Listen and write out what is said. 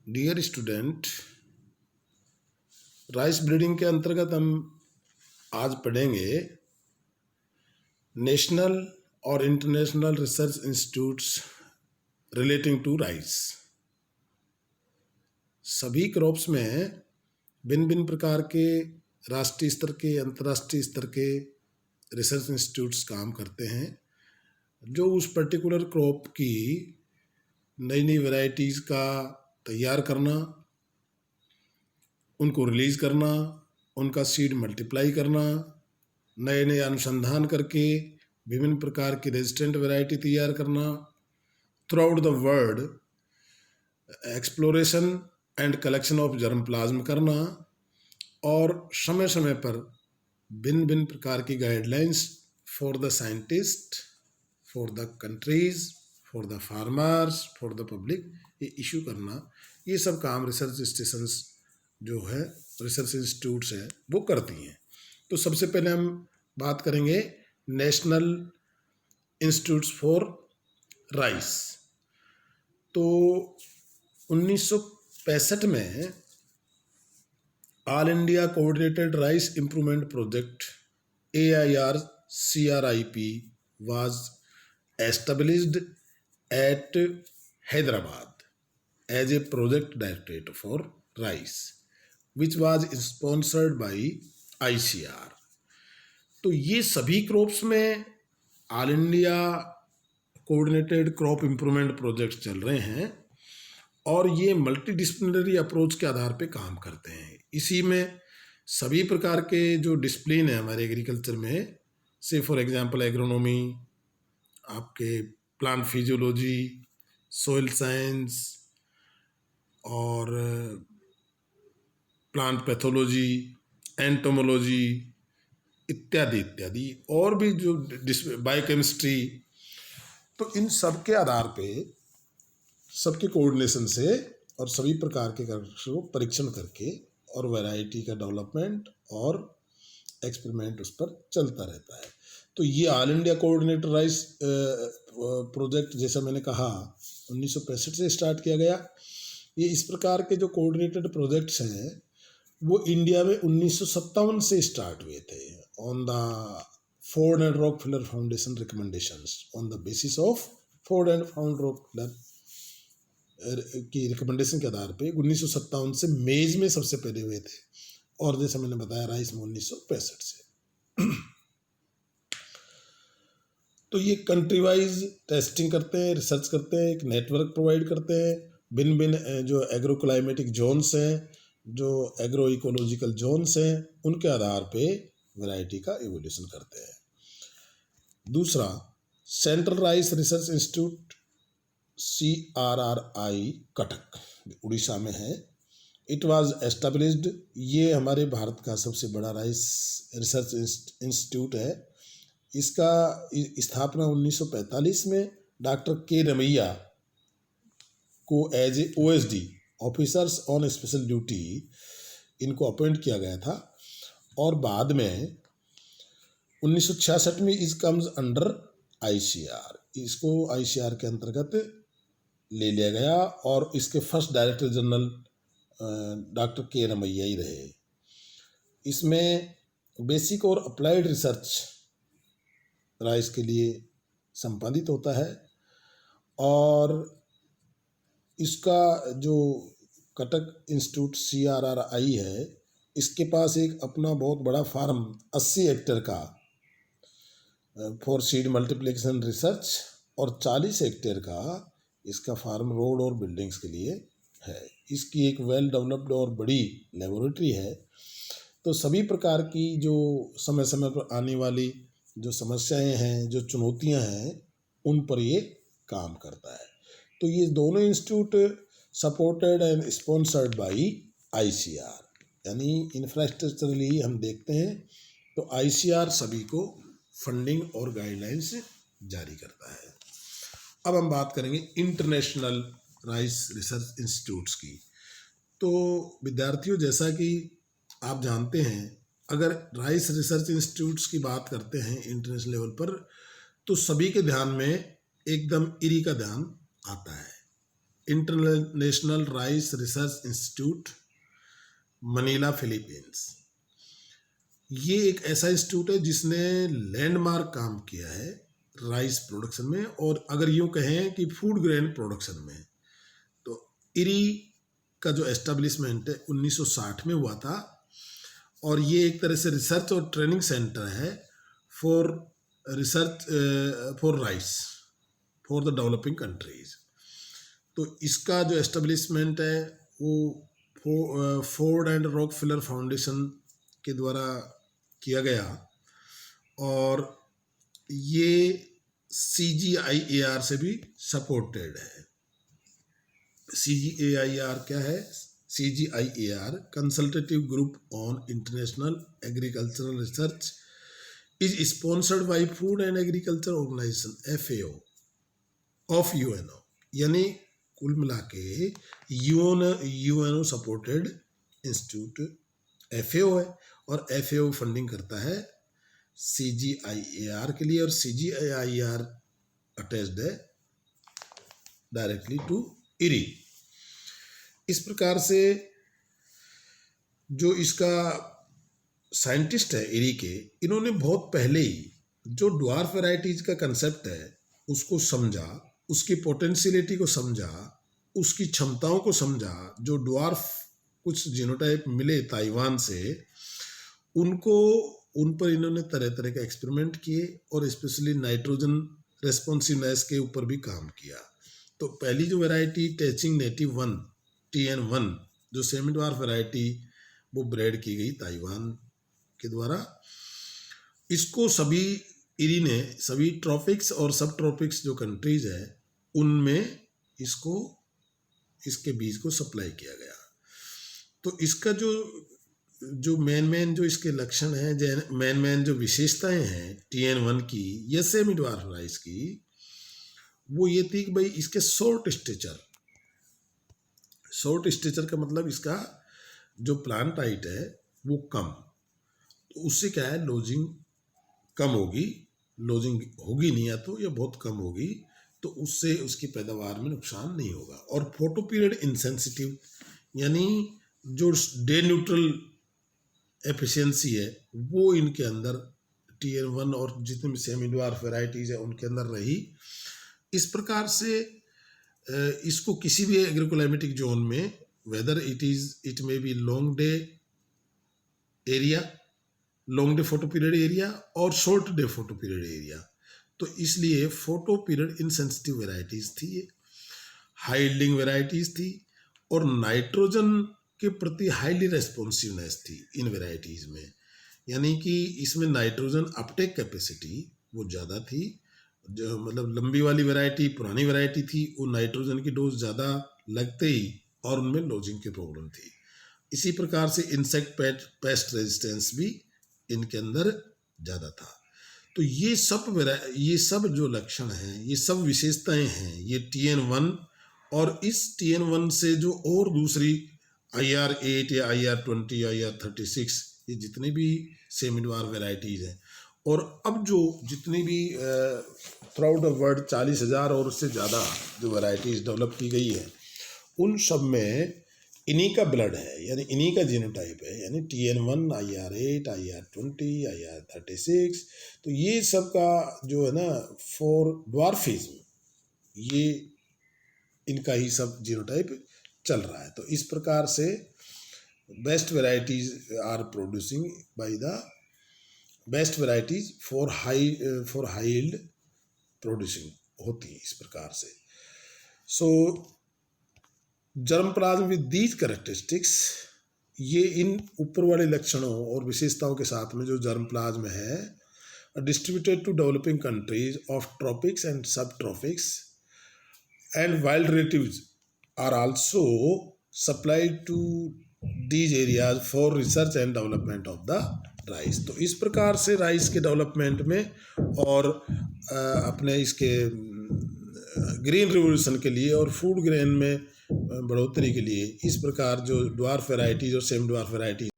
Dear student, rice breeding के अंतर्गत हम आज पढ़ेंगे नेशनल और international research institutes relating to rice. सभी क्रॉप्स में भिन्न भिन्न प्रकार के राष्ट्रीय स्तर के, अंतर्राष्ट्रीय स्तर के रिसर्च इंस्टीट्यूट्स काम करते हैं, जो उस पर्टिकुलर क्रॉप की नई नई वैरायटीज़ का तैयार करना, उनको रिलीज करना, उनका सीड मल्टीप्लाई करना, नए नए अनुसंधान करके विभिन्न प्रकार की रेजिस्टेंट वैरायटी तैयार करना, through out the world exploration and collection of germ plasm करना, और समय समय पर भिन्न भिन्न प्रकार की guidelines for the scientist, for the countries, for the farmers, for the public ये इशू करना, ये सब काम रिसर्च स्टेशंस जो है, रिसर्च इंस्टीट्यूट्स है, वो करती हैं। तो सबसे पहले हम बात करेंगे नेशनल इंस्टीट्यूट्स फॉर राइस। तो 1965 में all India coordinated rice improvement project AIRCRIP was established at Hyderabad as a project directorate for rice which was sponsored by ICR। तो ये सभी क्रॉप्स में all India coordinated crop improvement projects चल रहे हैं, और ये मल्टी डिसिप्लिनरी अप्रोच के आधार पे काम करते हैं। इसी में सभी प्रकार के जो डिसिप्लिन है हमारे एग्रीकल्चर में, से फॉर एग्जांपल एग्रोनॉमी, आपके प्लांट फिजियोलॉजी, सोइल साइंस और प्लांट पैथोलॉजी, एंटोमोलॉजी इत्यादि इत्यादि, और भी जो बायोकेमिस्ट्री, तो इन सब के आधार पे, सबके कोऑर्डिनेशन से और सभी प्रकार के को परीक्षण करके और वैरायटी का डेवलपमेंट और एक्सपेरिमेंट उस पर चलता रहता है। तो ये all India coordinated rice project, जैसा मैंने कहा, 1965 से स्टार्ट किया गया। ये इस प्रकार के जो कोऑर्डिनेटेड प्रोजेक्ट्स हैं वो इंडिया में 1957 से स्टार्ट हुए थे, on the Ford and Rockefeller foundation recommendations, on the basis of Ford and Rockefeller की रिकमेंडेशन के आधार पे 1957 से मेज में सबसे पहले हुए थे, और जैसा मैंने बताया राइस में 1965 से। तो ये कंट्री वाइज टेस्टिंग करते हैं, रिसर्च करते हैं, एक नेटवर्क प्रोवाइड करते हैं, भिन्न भिन्न जो एग्रो क्लाइमेटिक जोन्स हैं, जो एग्रो इकोलॉजिकल जोन्स हैं, उनके आधार पे वैरायटी का एवोल्यूशन करते हैं। दूसरा, central rice research institute CRRI Cuttack Orissa में है। इट वाज एस्टेब्लिश्ड, ये हमारे भारत का सबसे बड़ा राइस रिसर्च इंस्टीट्यूट है। इसका स्थापना 1945 में डॉक्टर के रमैया को as a OSD, officers on special duty, इनको अपॉइंट किया गया था, और बाद में 1966 में इस कम्स अंडर ICR, इसको ICR के अंतर्गत ले लिया गया, और इसके first director general doctor K Ramaiah ही रहे। इसमें बेसिक और अप्लाइड रिसर्च राइस के लिए संपादित होता है, और इसका जो कटक इंस्टीट्यूट CRRI है, इसके पास एक अपना बहुत बड़ा फार्म 80 हेक्टेयर का फॉर सीड मल्टीप्लिकेशन रिसर्च, और 40 हेक्टेयर का इसका फार्म रोड और बिल्डिंग्स के लिए है। इसकी एक वेल डेवलप्ड और बड़ी लेबोरेटरी है। तो सभी प्रकार की जो समय समय पर आने वाली जो समस्याएं हैं, जो चुनौतियां हैं, उन पर ये काम करता है। तो ये दोनों institute supported and sponsored by ICR, यानी इंफ्रास्ट्रक्चरली हम देखते हैं तो ICR सभी को फंडिंग और गाइडलाइंस जारी करता है। अब हम बात करेंगे इंटरनेशनल राइस रिसर्च इंस्टीट्यूट्स की। तो विद्यार्थियों, जैसा कि आप जानते हैं, अगर राइस रिसर्च इंस्टीट्यूट्स की बात करते हैं इंटरनेशनल लेवल पर, तो सभी के ध्यान में एकदम IRI का ध्यान आता है, international rice research institute, Manila, Philippines. ये एक ऐसा इंस्टीट्यूट है जिसने लैंडमार्क काम किया है राइस प्रोडक्शन में, और अगर यूँ कहें कि फूड ग्रेन प्रोडक्शन में। तो इरी का जो एस्टेब्लिशमेंट है 1960 में हुआ था, और ये एक तरह से रिसर्च और ट्रेनिंग सेंटर है for research for rice for the developing countries. तो इसका जो एस्टेब्लिशमेंट है वो फोर्ड एंड रॉकफेलर फाउंडेशन के द्वारा किया गया, और ये CGIAR से भी सपोर्टेड है। CGIAR क्या है? CGIAR consultative group on international agricultural research is sponsored by food and agriculture organisation FAO of UNO। यानी कुल मिला के UNO सपोर्टेड इंस्टीट्यूट FAO है, और FAO फंडिंग करता है CGIAR के लिए, और CGIAR अटैच्ड है डायरेक्टली टू IRRI। इस प्रकार से जो इसका साइंटिस्ट है IRRI के, इन्होंने बहुत पहले ही जो ड्वार्फ वैराइटीज का कंसेप्ट है उसको समझा, उसकी पोटेंशियलिटी को समझा, उसकी क्षमताओं को समझा। जो ड्वार्फ कुछ जीनोटाइप मिले ताइवान से, उन पर इन्होंने तरह तरह के एक्सपेरिमेंट किए, और स्पेशली नाइट्रोजन रेस्पॉन्सिवनेस के ऊपर भी काम किया। तो पहली जो वैरायटी टेचिंग नेटिव 1 TN1 जो सेमी ड्वार्फ वैरायटी, वो ब्रेड की गई ताइवान के द्वारा। इसको सभी IRRI ने सभी ट्रॉपिक्स और सब ट्रॉपिक्स जो कंट्रीज है उनमें इसके बीज को सप्लाई किया गया। तो इसका जो मेन जो इसके लक्षण हैं, मेन जो विशेषताएं हैं TN1 की या सेमी ड्वार्फ राइस की, वो ये थी कि भाई इसके शॉर्ट स्टेचर का मतलब इसका जो प्लांट हाइट है वो कम, तो उससे क्या है लोजिंग कम होगी, लोजिंग होगी नहीं, या तो या बहुत कम होगी, तो उससे उसकी पैदावार में नुकसान नहीं होगा। और फोटो पीरियड इंसेंसिटिव, यानी जो डे न्यूट्रल एफिशिएंसी है वो इनके अंदर TN1 और जितने भी सेमी ड्वार्फ वैराइटीज है उनके अंदर रही। इस प्रकार से इसको किसी भी एग्रोक्लाइमेटिक जोन में, whether it may be long day photo period area और short day photo period area, तो इसलिए फोटो पीरियड इनसेंसिटिव वैराइटीज थी ये, हाई यील्डिंग वैराइटीज थी, और नाइट्रोजन के प्रति हाईली रेस्पॉन्सिवनेस थी इन वैराइटीज में। यानी कि इसमें नाइट्रोजन अपटेक कैपेसिटी वो ज़्यादा थी। जो मतलब लंबी वाली वैरायटी, पुरानी वैरायटी थी, वो नाइट्रोजन की डोज ज़्यादा लगते ही और उनमें लोजिंग की प्रॉब्लम थी। इसी प्रकार से इंसेक्ट पेस्ट रेजिस्टेंस भी इनके अंदर ज़्यादा था। तो ये सब जो लक्षण हैं, ये सब विशेषताएं हैं ये TN1, और इस TN1 से जो और दूसरी IR8 या IR20 या IR36 ये जितनी भी सेमी ड्वार्फ वैराइटीज़ हैं, और अब जो जितनी भी थ्रू द वर्ल्ड 40,000 और उससे ज़्यादा जो वैराइटीज़ डेवलप की गई है, उन सब में इन्हीं का ब्लड है, यानी इन्हीं का जीनोटाइप है, यानी TN1, IR8, IR20, IR36। तो ये सब का जो है ना फॉर ड्वार्फिज्म, ये इनका ही सब जीनोटाइप चल रहा है। तो इस प्रकार से best varieties are producing by the best varieties for high yield producing होती है इस प्रकार से। So germplasm with these characteristics, ये इन ऊपर वाले लक्षणों और विशेषताओं के साथ में जो जर्मप्लाज्म है, distributed to developing countries of tropics and subtropics and wild relatives are also supplied to these areas for research and development of the rice। तो इस प्रकार से राइस के डेवलपमेंट में और अपने इसके ग्रीन रिवोल्यूशन के लिए और फूड ग्रेन में बढ़ोतरी के लिए इस प्रकार जो ड्वार्फ वैराइटीज और सेमी ड्वार्फ वैराइटीज